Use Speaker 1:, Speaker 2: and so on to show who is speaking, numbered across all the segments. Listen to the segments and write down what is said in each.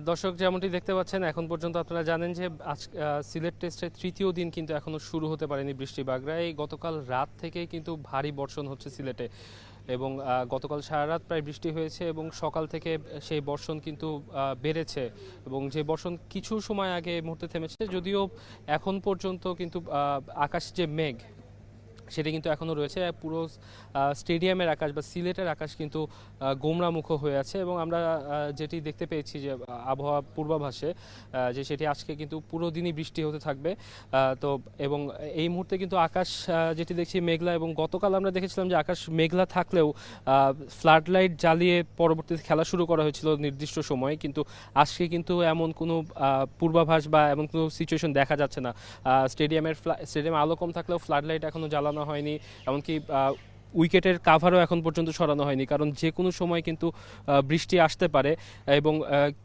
Speaker 1: দর্শক যেমনটি দেখতে পাচ্ছেন এখন পর্যন্ত আপনারা জানেন যে আজ সিলেট টেস্টের তৃতীয় দিন কিন্তু এখনো শুরু হতে পারেনি বৃষ্টি বাগড়ায়। গতকাল রাত থেকে কিন্তু ভারী বর্ষণ হচ্ছে সিলেটে এবং গতকাল সারা রাত প্রায় বৃষ্টি হয়েছে এবং সকাল থেকে সেই বর্ষণ কিন্তু বেড়েছে এবং যে বর্ষণ কিছু সময় আগে এই মুহূর্তে থেমেছে, যদিও এখন পর্যন্ত কিন্তু আকাশ যে মেঘ সেটা কিন্তু এখনও রয়েছে। পুরো স্টেডিয়ামের আকাশ বা সিলেটের আকাশ কিন্তু গোমড়ামুখ হয়ে আছে এবং আমরা যেটি দেখতে পেয়েছি যে আবহাওয়া পূর্বাভাসে যে সেটি আজকে কিন্তু পুরো দিনই বৃষ্টি হতে থাকবে। তো এবং এই মুহূর্তে কিন্তু আকাশ যেটি দেখছি মেঘলা, এবং গতকাল আমরা দেখেছিলাম যে আকাশ মেঘলা থাকলেও ফ্লাড লাইট জ্বালিয়ে পরবর্তীতে খেলা শুরু করা হয়েছিল নির্দিষ্ট সময়ে, কিন্তু আজকে কিন্তু এমন কোনো পূর্বাভাস বা এমন কোনো সিচুয়েশন দেখা যাচ্ছে না। স্টেডিয়ামে আলো কম থাকলেও ফ্লাড লাইট এখনও জ্বালানো হয়নি, এমনকি উইকেটের কাভারও এখন পর্যন্ত সরানো হয়নি, কারণ যে কোনো সময় কিন্তু বৃষ্টি আসতে পারে এবং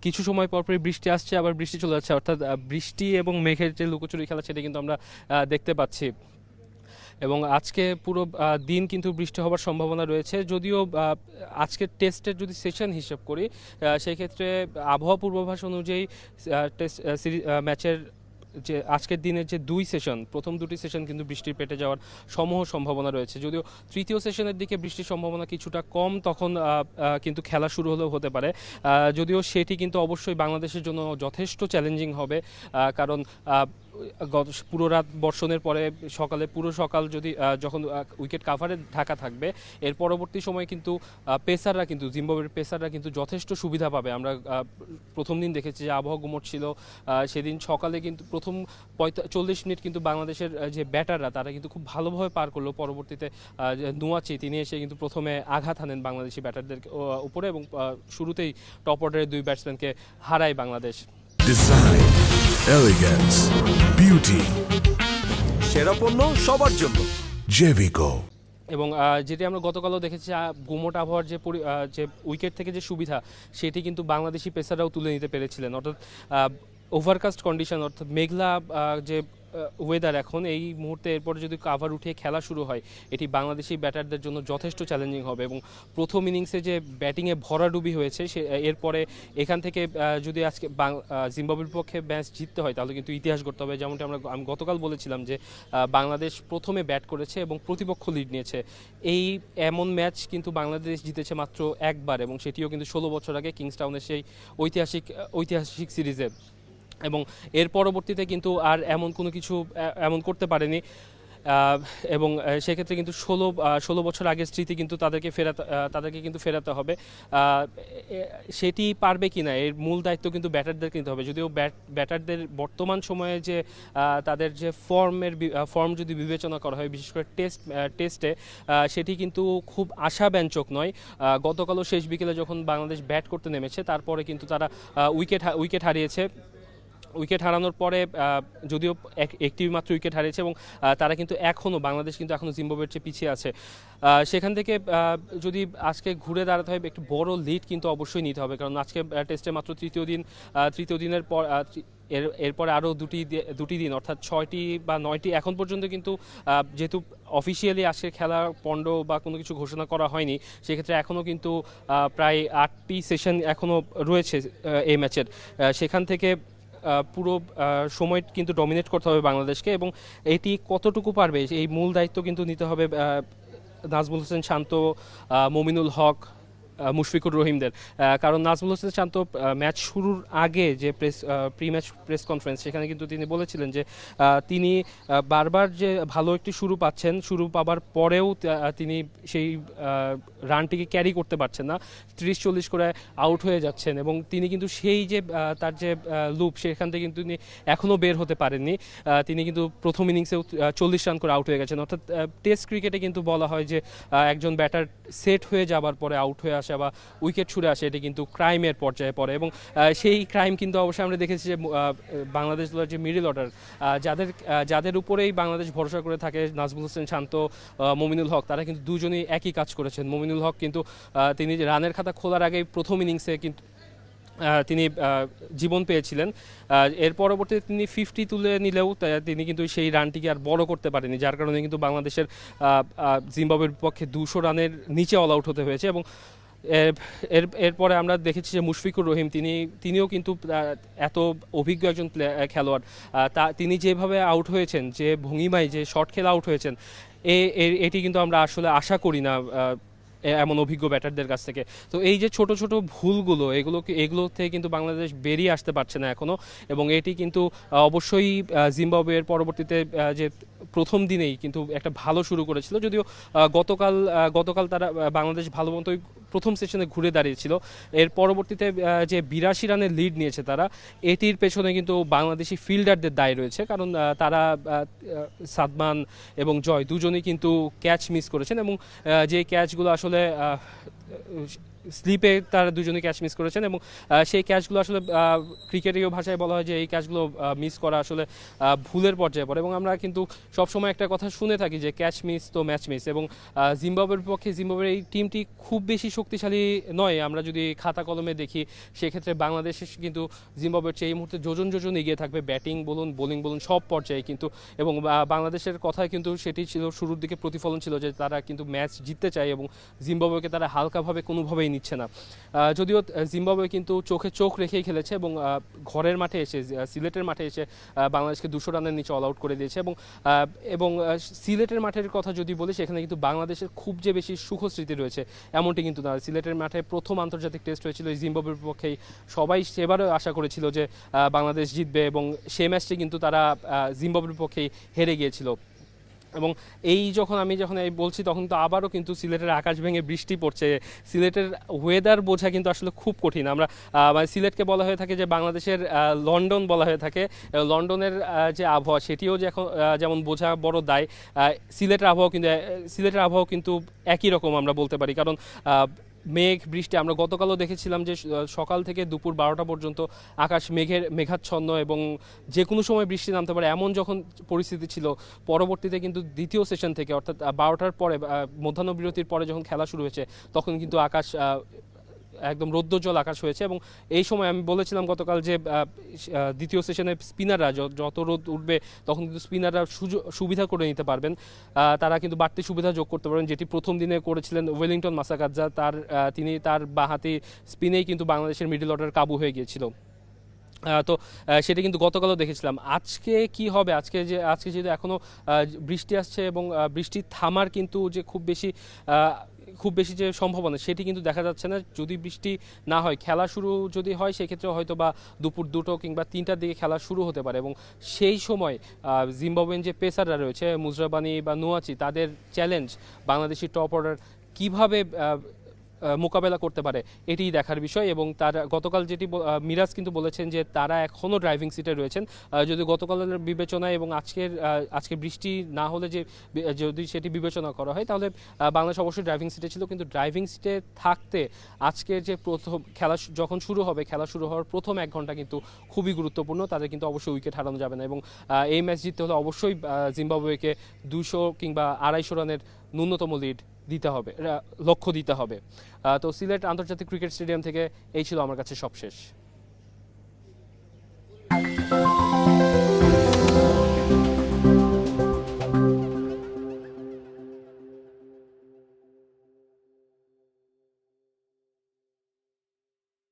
Speaker 1: কিছু সময় পরপরই বৃষ্টি আসছে আবার বৃষ্টি চলে যাচ্ছে, অর্থাৎ বৃষ্টি এবং মেঘের যে লুকোচুরি খেলা সেটা কিন্তু আমরা দেখতে পাচ্ছি। এবং আজকে পুরো দিন কিন্তু বৃষ্টি হওয়ার সম্ভাবনা রয়েছে, যদিও আজকের টেস্টের যদি সেশন হিসেব করি সেই ক্ষেত্রে আবহাওয়া পূর্বাভাস অনুযায়ী টেস্ট ম্যাচের যে আজকের দিনের যে দুই সেশন, প্রথম দুটি সেশন কিন্তু বৃষ্টির পেটে যাওয়ার সমূহ সম্ভাবনা রয়েছে। যদিও তৃতীয় সেশনের দিকে বৃষ্টির সম্ভাবনা কিছুটা কম, তখন কিন্তু খেলা শুরু হলেও হতে পারে, যদিও সেটি কিন্তু অবশ্যই বাংলাদেশের জন্য যথেষ্ট চ্যালেঞ্জিং হবে, কারণ পুরো রাত বর্ষণের পরে সকালে পুরো সকাল যদি যখন উইকেট কাভারে ঢাকা থাকবে, এর পরবর্তী সময় কিন্তু পেসাররা কিন্তু জিম্বাবুয়ের পেসাররা কিন্তু যথেষ্ট সুবিধা পাবে। আমরা প্রথম দিন দেখেছি যে আবহাওয়া গুমট ছিল, সেদিন সকালে কিন্তু প্রথম 40 মিনিট কিন্তু বাংলাদেশের যে ব্যাটাররা তারা কিন্তু খুব ভালোভাবে পার করলো। পরবর্তীতে নুয়াচি তিনি এসে কিন্তু প্রথমে আঘাত হানেন বাংলাদেশি ব্যাটারদের উপরে এবং শুরুতেই টপ অর্ডারের দুই ব্যাটসম্যানকে হারায় বাংলাদেশ।
Speaker 2: ডিজাইন, এলিগেন্স, বিউটি, সেরা পণ্য সবার জন্য জেভিকো।
Speaker 1: এবং যেটি আমরা গতকালও দেখেছি গুমোট আবহাওয়ার যে উইকেট থেকে যে সুবিধা সেটি কিন্তু বাংলাদেশি পেসাররাও তুলে নিতে পেরেছিলেন, অর্থাৎ ওভারকাস্ট কন্ডিশন অর্থাৎ মেঘলা যে ওয়েদার এখন এই মুহূর্তে, এরপরে যদি কাভার উঠিয়ে খেলা শুরু হয় এটি বাংলাদেশি ব্যাটারদের জন্য যথেষ্ট চ্যালেঞ্জিং হবে। এবং প্রথম ইনিংসে যে ব্যাটিংয়ে ভরাডুবি হয়েছে এরপরে এখান থেকে যদি আজকে জিম্বাবুয়ের পক্ষে ম্যাচ জিততে হয় তাহলে কিন্তু ইতিহাস গড়তে হবে। যেমনটি আমি গতকাল বলেছিলাম যে বাংলাদেশ প্রথমে ব্যাট করেছে এবং প্রতিপক্ষ লিড নিয়েছে, এমন ম্যাচ কিন্তু বাংলাদেশ জিতেছে মাত্র একবার, এবং সেটিও কিন্তু 16 বছর আগে কিংসটাউনের সেই ঐতিহাসিক সিরিজে। এবং এর পরবর্তীতে কিন্তু আর এমন কোনো কিছু এমন করতে পারেনি, এবং সেক্ষেত্রে কিন্তু 16 বছর আগের স্মৃতি কিন্তু তাদেরকে কিন্তু ফেরাতে হবে। সেটি পারবে কিনা এর মূল দায়িত্ব কিন্তু ব্যাটারদের কিনতে হবে। যদিও ব্যাটারদের বর্তমান সময়ে যে তাদের যে ফর্ম যদি বিবেচনা করা হয়, বিশেষ করে টেস্টে সেটি কিন্তু খুব আশাব্যঞ্জক নয়। গতকালও শেষ বিকেলে যখন বাংলাদেশ ব্যাট করতে নেমেছে তারপরে কিন্তু তারা উইকেট হারিয়েছে। উইকেট হারানোর পরে যদিও একটি মাত্র উইকেট হারিয়েছে এবং তারা কিন্তু বাংলাদেশ কিন্তু এখনও জিম্বাবুয়ের চেয়ে পিছিয়ে আছে। সেখান থেকে যদি আজকে ঘুরে দাঁড়াতে হয় একটু বড় লিড কিন্তু অবশ্যই নিতে হবে, কারণ আজকে টেস্টে মাত্র তৃতীয় দিনের পর এরপরে আরও দুটি দিন অর্থাৎ 6টি বা 9টি এখন পর্যন্ত কিন্তু যেহেতু অফিসিয়ালি আজকে খেলা পণ্ড বা কোনো কিছু ঘোষণা করা হয়নি, সেক্ষেত্রে এখনও কিন্তু প্রায় 8টি সেশন এখনও রয়েছে এই ম্যাচের। সেখান থেকে পুরো সময় কিন্তু ডমিনেট করতে হবে বাংলাদেশকে, এবং এটি কতটুকু পারবে এই মূল দায়িত্ব কিন্তু নিতে হবে নাজমুল হোসেন শান্ত, মমিনুল হক, মুশফিকুর রহিমদের। কারণ নাজমুল হোসেন শান্ত ম্যাচ শুরুর আগে যে প্রি ম্যাচ প্রেস কনফারেন্স সেখানে কিন্তু তিনি বলেছিলেন যে তিনি বারবার যে ভালো একটি শুরু পাবার পরেও তিনি সেই রানটিকে ক্যারি করতে পারছেন না, 30-40 করে আউট হয়ে যাচ্ছেন, এবং তিনি কিন্তু সেই যে তার যে লুপ সেখান থেকে কিন্তু তিনি এখনও বের হতে পারেননি। তিনি কিন্তু প্রথম ইনিংসেও 40 রান করে আউট হয়ে গেছেন। অর্থাৎ টেস্ট ক্রিকেটে কিন্তু বলা হয় যে একজন ব্যাটার সেট হয়ে যাবার পরে আউট হয়ে আসে বা উইকেট ছুড়ে আসে, এটি কিন্তু ক্রাইমের পর্যায়ে পড়ে, এবং সেই ক্রাইম কিন্তু অবশ্যই আমরা দেখেছি যে বাংলাদেশ দলের যে মিডল অর্ডার যাদের উপরেই বাংলাদেশ ভরসা করে থাকে, নাজমুল হোসেন শান্ত, মমিনুল হক, তারা কিন্তু দুজনেই একই কাজ করেছেন। মমিনুল হক কিন্তু তিনি রানের খাতা খোলার আগেই প্রথম ইনিংসে কিন্তু তিনি জীবন পেয়েছিলেন। এর পরবর্তীতে তিনি 50 তুলে নিলেও তিনি কিন্তু সেই রানটিকে আর বড় করতে পারেনি, যার কারণে কিন্তু বাংলাদেশের জিম্বাবুয়ের পক্ষে 200 রানের নিচে অল আউট হতে হয়েছে। এবং এরপরে আমরা দেখেছি যে মুশফিকুর রহিম তিনিও কিন্তু এত অভিজ্ঞ একজন খেলোয়াড়, তিনি যেভাবে আউট হয়েছেন, যে ভঙ্গিমায় যে শট খেলে আউট হয়েছেন, এটি কিন্তু আমরা আসলে আশা করি না এমন অভিজ্ঞ ব্যাটারদের কাছ থেকে। তো এই যে ছোট ছোট ভুলগুলো, এগুলো থেকে কিন্তু বাংলাদেশ বেরিয়ে আসতে পারছে না এখনো, এবং এটি কিন্তু অবশ্যই জিম্বাবুয়ের পরবর্তীতে যে প্রথম দিনেই কিন্তু একটা ভালো শুরু করেছিল, যদিও গতকাল তারা বাংলাদেশ ভালো মতোই প্রথম সেশনে ঘুরে দাঁড়িয়েছিল। এর পরবর্তীতে যে 82 রানের লিড নিয়েছে তারা, এটির পেছনে কিন্তু বাংলাদেশি ফিল্ডারদের দায় রয়েছে, কারণ তারা সাদমান এবং জয় দুজনেই কিন্তু ক্যাচ মিস করেছেন, এবং যে ক্যাচগুলো আসলে স্লিপে তারা দুজনেই ক্যাচ মিস করেছেন, এবং সেই ক্যাচগুলো আসলে ক্রিকেটীয় ভাষায় বলা হয় যে এই ক্যাচগুলো মিস করা আসলে ভুলের পর্যায়ে পড়ে, এবং আমরা কিন্তু সবসময় একটা কথা শুনে থাকি যে ক্যাচ মিস তো ম্যাচ মিস। এবং জিম্বাবুয়ের পক্ষে জিম্বাবুয়ের এই টিমটি খুব বেশি শক্তিশালী নয়, আমরা যদি খাতা কলমে দেখি সেক্ষেত্রে বাংলাদেশ কিন্তু জিম্বাবুয়ের চেয়ে এই মুহূর্তে যোজন এগিয়ে থাকবে, ব্যাটিং বলুন বোলিং বলুন সব পর্যায়ে কিন্তু। এবং বাংলাদেশের কথায় কিন্তু সেটি ছিল, শুরুর দিকে প্রতিফলন ছিল যে তারা কিন্তু ম্যাচ জিততে চায়, এবং জিম্বাবুয়েকে তারা হালকাভাবে কোনোভাবেই নিচ্ছে না। যদিও জিম্বাবুয়ে কিন্তু চোখে চোখ রেখেই খেলেছে, এবং ঘরের মাঠে এসে, সিলেটের মাঠে এসে বাংলাদেশকে 200 রানের নিচে অল আউট করে দিয়েছে। এবং সিলেটের মাঠের কথা যদি বলি, সেখানে কিন্তু বাংলাদেশের খুব যে বেশি সুখ স্মৃতি রয়েছে এমনটি কিন্তু না। সিলেটের মাঠে প্রথম আন্তর্জাতিক টেস্ট হয়েছিল এই জিম্বাবুয়ের পক্ষেই, সবাই সেবারও আশা করেছিল যে বাংলাদেশ জিতবে, এবং সেই ম্যাচটি কিন্তু তারা জিম্বাবুয়ের পক্ষেই হেরে গিয়েছিল। এবং আমি যখন এই বলছি, তখন তো আবারও কিন্তু সিলেটের আকাশ ভেঙে বৃষ্টি পড়ছে। সিলেটের ওয়েদার বোঝা কিন্তু আসলে খুব কঠিন। আমরা মানে সিলেটকে বলা হয়ে থাকে যে বাংলাদেশের লন্ডন বলা হয়ে থাকে। লন্ডনের যে আবহাওয়া, সেটিও যে এখন যেমন বোঝা বড় দায়, সিলেটের আবহাওয়া কিন্তু একই রকম আমরা বলতে পারি, কারণ মেঘ বৃষ্টি আমরা গতকালও দেখেছিলাম যে সকাল থেকে দুপুর 12টা পর্যন্ত আকাশ মেঘাচ্ছন্ন, এবং যে কোনো সময় বৃষ্টি নামতে পারে এমন যখন পরিস্থিতি ছিল। পরবর্তীতে কিন্তু দ্বিতীয় সেশন থেকে, অর্থাৎ 12টার পরে, মধ্যাহ্ন বিরতির পরে যখন খেলা শুরু হয়েছে, তখন কিন্তু আকাশ একদম রৌদ্রোজ্জ্বল আকাশ হয়েছে। এবং এই সময় আমি বলেছিলাম গতকাল যে দ্বিতীয় সেশনে স্পিনাররা যত রোদ উঠবে তখন কিন্তু স্পিনাররা সুবিধা করে নিতে পারবেন, তারা কিন্তু বাড়তি সুবিধা যোগ করতে পারবেন, যেটি প্রথম দিনে করেছিলেন ওয়েলিংটন মাসাকাদজা। তিনি তার বাঁহাতি স্পিনেই কিন্তু বাংলাদেশের মিডল অর্ডার কাবু হয়ে গিয়েছিল। তো সেটা কিন্তু গতকালও দেখেছিলাম। আজকে কি হবে, আজকে যেহেতু এখনও বৃষ্টি আসছে, এবং বৃষ্টি থামার কিন্তু যে খুব বেশি যে সম্ভাবনা, সেটি কিন্তু দেখা যাচ্ছে না। যদি বৃষ্টি না হয়, খেলা শুরু যদি হয়, সেক্ষেত্রে হয়তো বা দুপুর 2টো কিংবা 3টার দিকে খেলা শুরু হতে পারে, এবং সেই সময় জিম্বাবুয়েন যে পেসাররা রয়েছে, মুজরাবানি বা নোয়াচি, তাদের চ্যালেঞ্জ বাংলাদেশি টপ অর্ডার কীভাবে মোকাবেলা করতে পারে, এটিই দেখার বিষয়। এবং তার গতকাল যেটি মিরাজ কিন্তু বলেছেন যে তারা এখনও ড্রাইভিং সিটে রয়েছেন, যদি গতকালের বিবেচনায় এবং আজকে বৃষ্টি না হলে যদি সেটি বিবেচনা করা হয়, তাহলে বাংলাদেশ অবশ্যই ড্রাইভিং সিটে ছিল। কিন্তু ড্রাইভিং সিটে থাকতে আজকের যে প্রথম খেলা যখন শুরু হবে, খেলা শুরু হওয়ার প্রথম 1 ঘন্টা কিন্তু খুবই গুরুত্বপূর্ণ, তাদের কিন্তু অবশ্যই উইকেট হারানো যাবে না। এবং এই ম্যাচ জিততে হলে অবশ্যই জিম্বাবুয়েকে 200 কিংবা 250 রানের ন্যূনতম লিড লক্ষ্য দিতে হবে। তো সিলেট আন্তর্জাতিক ক্রিকেট স্টেডিয়াম থেকে এই ছিল আমার কাছে সবশেষ।